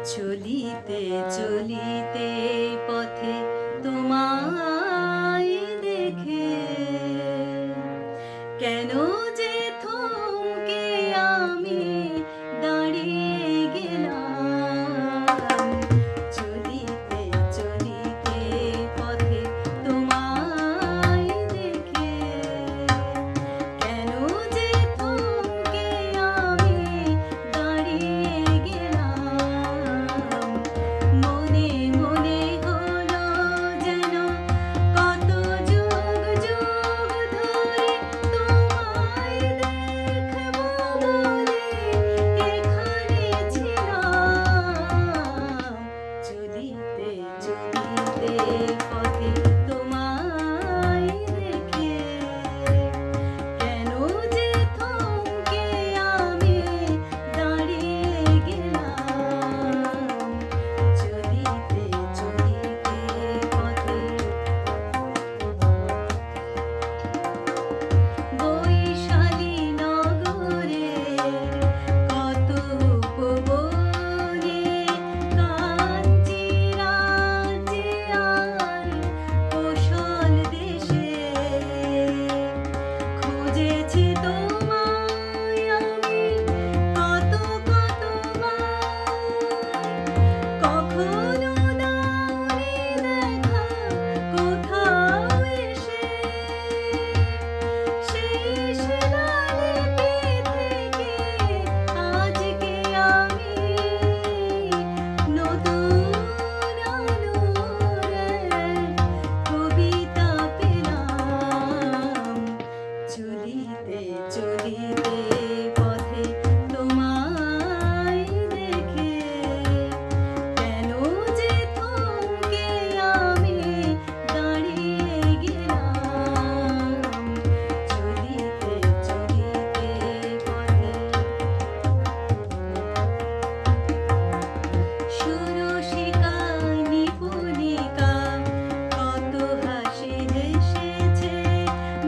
চলিতে চলিতে পথে তোমায় দেখে কেন যে থমকে আমি দাঁড়িয়ে গেলাম। চলিতে চলিতে পথে তোমায় দেখে কেন যে থমকে আমি দাঁড়িয়ে গেলাম। মনে মনে হলো যেন কত যুগ যুগ ধরে তোমায় দেখবো বলে এখানে ছিলাম। চলিতে চলিতে পথে তোমায় দেখে কেন যে থমকে আমি দাঁড়িয়ে গেলাম। চলিতে চলিতে পথে বৈশালী নগরে কত উপবনে কাঞ্চি রাজ্যে আর কোশল দেশে খুঁজেছি তোমায় আমি কত কতবার। কখনো দাওনি দেখা কোথাও এসে শেষ লালিপি থেকে আজকে আমি নতুন আলোর কবিতা পেলাম। চলিতে চলিতে পথে তোমায় দেখে কেন যে থমকে আমি দাঁড়িয়ে গেলাম। চলিতে চলিতে পথে সুরসিকা নিপুণিকা কত হাসি হেসেছে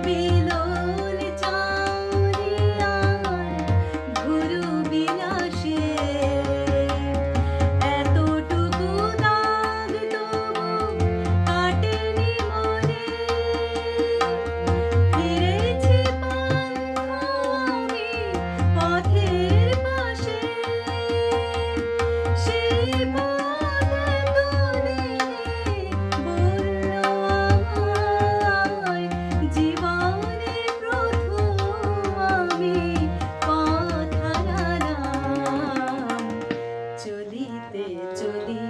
বিলোল চাউরিয়ার ঘুরু বিলাসে। এতটুকু দাগ তবু কাটেনি মনে ফিরেছি পান্থ আমি পথের পাশে। সেই পথ এতদিনে বলল আমায় জীবনে প্রথম আমি পথ হারালাম। চলিতে চলিতে